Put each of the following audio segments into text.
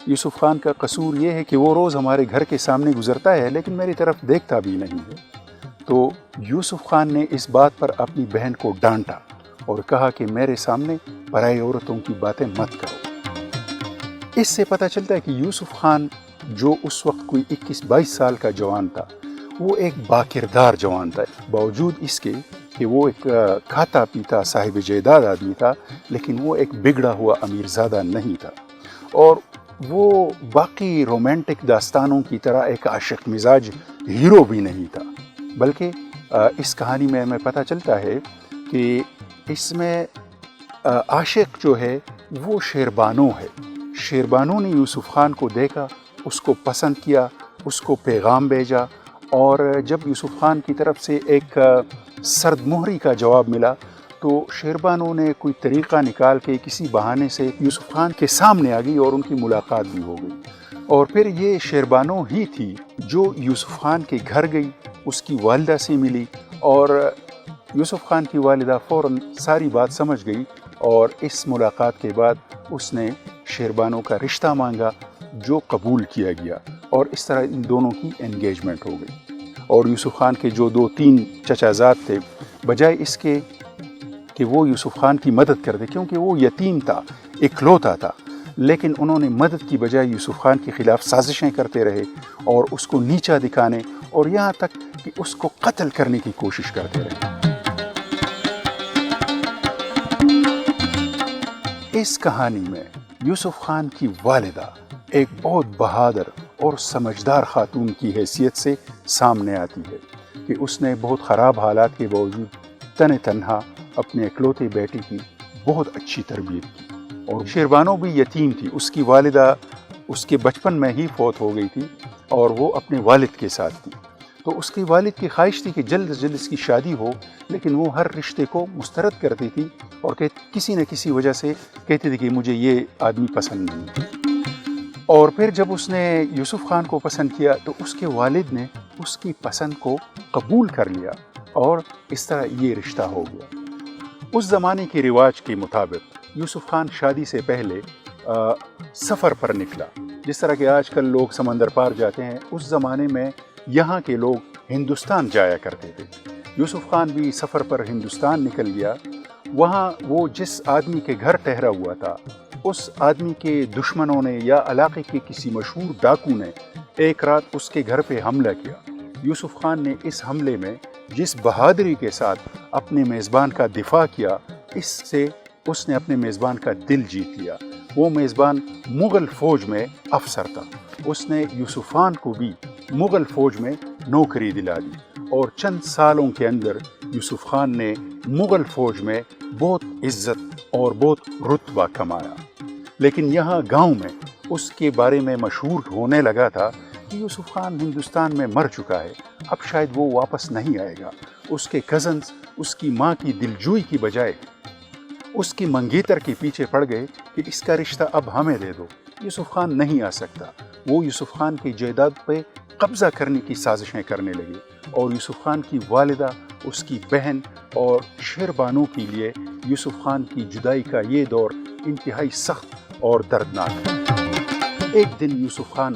یوسف خان کا قصور یہ ہے کہ وہ روز ہمارے گھر کے سامنے گزرتا ہے لیکن میری طرف دیکھتا بھی نہیں ہے۔ تو یوسف خان نے اس بات پر اپنی بہن کو ڈانٹا اور کہا کہ میرے سامنے پرائی عورتوں کی باتیں مت کرو۔ اس سے پتہ چلتا ہے کہ یوسف خان جو اس وقت کوئی 21-22 سال کا جوان تھا، وہ ایک باکردار جوان تھا، باوجود اس کے کہ وہ ایک کھاتا پیتا صاحب جائیداد آدمی تھا، لیکن وہ ایک بگڑا ہوا امیر زادہ نہیں تھا، اور وہ باقی رومانٹک داستانوں کی طرح ایک عاشق مزاج ہیرو بھی نہیں تھا، بلکہ اس کہانی میں ہمیں پتہ چلتا ہے کہ اس میں عاشق جو ہے وہ شیربانو ہے۔ شیربانو نے یوسف خان کو دیکھا، اس کو پسند کیا، اس کو پیغام بھیجا، اور جب یوسف خان کی طرف سے ایک سرد مہری کا جواب ملا تو شیربانو نے کوئی طریقہ نکال کے کسی بہانے سے یوسف خان کے سامنے آ گئی اور ان کی ملاقات بھی ہو گئی، اور پھر یہ شیربانو ہی تھی جو یوسف خان کے گھر گئی، اس کی والدہ سے ملی، اور یوسف خان کی والدہ فوراً ساری بات سمجھ گئی، اور اس ملاقات کے بعد اس نے شیربانو کا رشتہ مانگا جو قبول کیا گیا، اور اس طرح ان دونوں کی انگیجمنٹ ہو گئی۔ اور یوسف خان کے جو 2-3 چچا زاد تھے، بجائے اس کے کہ وہ یوسف خان کی مدد کر دے، کیونکہ وہ یتیم تھا، اکلوتا تھا، لیکن انہوں نے مدد کی بجائے یوسف خان کے خلاف سازشیں کرتے رہے اور اس کو نیچا دکھانے اور یہاں تک کہ اس کو قتل کرنے کی کوشش کرتے رہے۔ اس کہانی میں یوسف خان کی والدہ ایک بہت بہادر اور سمجھدار خاتون کی حیثیت سے سامنے آتی ہے کہ اس نے بہت خراب حالات کے باوجود تنہا اپنے اکلوتے بیٹے کی بہت اچھی تربیت کی۔ اور شیربانو بھی یتیم تھی، اس کی والدہ اس کے بچپن میں ہی فوت ہو گئی تھی اور وہ اپنے والد کے ساتھ تھی، تو اس کی والد کی خواہش تھی کہ جلد از جلد اس کی شادی ہو، لیکن وہ ہر رشتے کو مسترد کرتی تھی اور کسی نہ کسی وجہ سے کہتی تھی کہ مجھے یہ آدمی پسند نہیں۔ اور پھر جب اس نے یوسف خان کو پسند کیا تو اس کے والد نے اس کی پسند کو قبول کر لیا اور اس طرح یہ رشتہ ہو گیا۔ اس زمانے کے رواج کے مطابق یوسف خان شادی سے پہلے سفر پر نکلا، جس طرح کہ آج کل لوگ سمندر پار جاتے ہیں، اس زمانے میں یہاں کے لوگ ہندوستان جایا کرتے تھے۔ یوسف خان بھی سفر پر ہندوستان نکل گیا۔ وہاں وہ جس آدمی کے گھر ٹھہرا ہوا تھا، اس آدمی کے دشمنوں نے یا علاقے کے کسی مشہور ڈاکو نے ایک رات اس کے گھر پہ حملہ کیا۔ یوسف خان نے اس حملے میں جس بہادری کے ساتھ اپنے میزبان کا دفاع کیا، اس سے اس نے اپنے میزبان کا دل جیت لیا۔ وہ میزبان مغل فوج میں افسر تھا، اس نے یوسف خان کو بھی مغل فوج میں نوکری دلا دی، اور چند سالوں کے اندر یوسف خان نے مغل فوج میں بہت عزت اور بہت رتبہ کمایا۔ لیکن یہاں گاؤں میں اس کے بارے میں مشہور ہونے لگا تھا کہ یوسف خان ہندوستان میں مر چکا ہے، اب شاید وہ واپس نہیں آئے گا۔ اس کے کزنز اس کی ماں کی دلجوئی کی بجائے اس کی منگیتر کے پیچھے پڑ گئے کہ اس کا رشتہ اب ہمیں دے دو، یوسف خان نہیں آ سکتا۔ وہ یوسف خان کی جائیداد پہ قبضہ کرنے کی سازشیں کرنے لگے، اور یوسف خان کی والدہ، اس کی بہن اور شیربانو کے لیے یوسف خان کی جدائی کا یہ دور انتہائی سخت اور دردناک ہے۔ ایک دن یوسف خان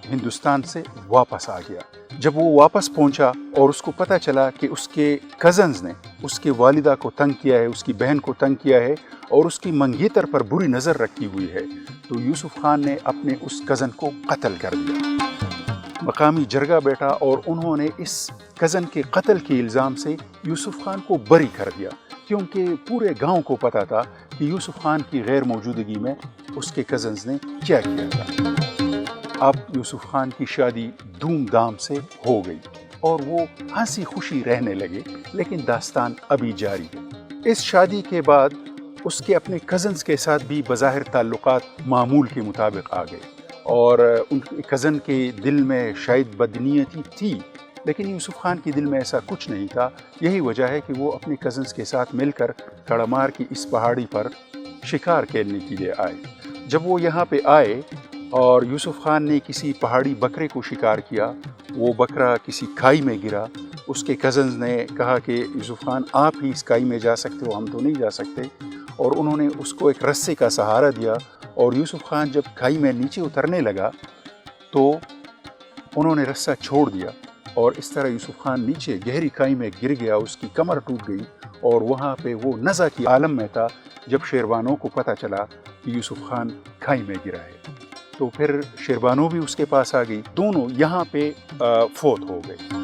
ہندوستان سے واپس آ گیا۔ جب وہ واپس پہنچا اور اس کو پتہ چلا کہ اس کے کزنز نے اس کے والدہ کو تنگ کیا ہے، اس کی بہن کو تنگ کیا ہے اور اس کی منگیتر پر بری نظر رکھی ہوئی ہے، تو یوسف خان نے اپنے اس کزن کو قتل کر دیا۔ مقامی جرگہ بیٹھا اور انہوں نے اس کزن کے قتل کے الزام سے یوسف خان کو بری کر دیا، کیونکہ پورے گاؤں کو پتہ تھا کہ یوسف خان کی غیر موجودگی میں اس کے کزنز نے کیا کیا تھا۔ اب یوسف خان کی شادی دھوم دھام سے ہو گئی اور وہ ہنسی خوشی رہنے لگے، لیکن داستان ابھی جاری ہے۔ اس شادی کے بعد اس کے اپنے کزنز کے ساتھ بھی بظاہر تعلقات معمول کے مطابق آ گئے، اور ان کزن کے دل میں شاید بدنیتی تھی، لیکن یوسف خان کے دل میں ایسا کچھ نہیں تھا۔ یہی وجہ ہے کہ وہ اپنے کزنز کے ساتھ مل کر کڑمار کی اس پہاڑی پر شکار کھیلنے کے لیے آئے۔ جب وہ یہاں پہ آئے اور یوسف خان نے کسی پہاڑی بکرے کو شکار کیا، وہ بکرا کسی کھائی میں گرا۔ اس کے کزنز نے کہا کہ یوسف خان آپ ہی اس کھائی میں جا سکتے ہو، ہم تو نہیں جا سکتے، اور انہوں نے اس کو ایک رسے کا سہارا دیا اور یوسف خان جب کھائی میں نیچے اترنے لگا تو انہوں نے رسہ چھوڑ دیا اور اس طرح یوسف خان نیچے گہری کھائی میں گر گیا، اس کی کمر ٹوٹ گئی اور وہاں پہ وہ نزع کی عالم میں تھا جب شیربانو کو پتہ چلا کہ یوسف خان کھائی میں گرا ہے۔ تو پھر شیربانو بھی اس کے پاس آ گئی، دونوں یہاں پہ فوت ہو گئے۔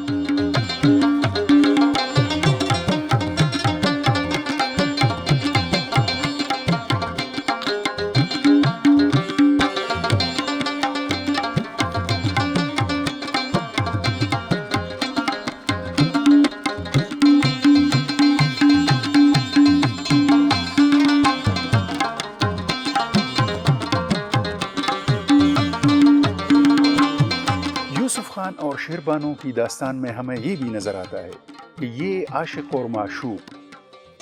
یوسف خان اور شیربانو کی داستان میں ہمیں یہ بھی نظر آتا ہے کہ یہ عاشق اور معشوق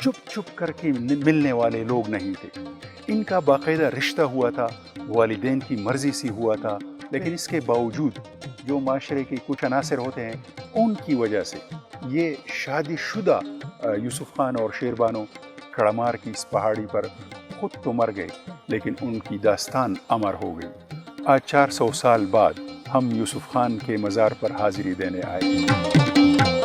چپ چپ کر کے ملنے والے لوگ نہیں تھے، ان کا باقاعدہ رشتہ ہوا تھا، والدین کی مرضی سے ہوا تھا، لیکن اس کے باوجود جو معاشرے کے کچھ عناصر ہوتے ہیں ان کی وجہ سے یہ شادی شدہ یوسف خان اور شیربانو کڑمار کی اس پہاڑی پر خود تو مر گئے لیکن ان کی داستان امر ہو گئی۔ آج 400 سال بعد ہم یوسف خان کے مزار پر حاضری دینے آئے۔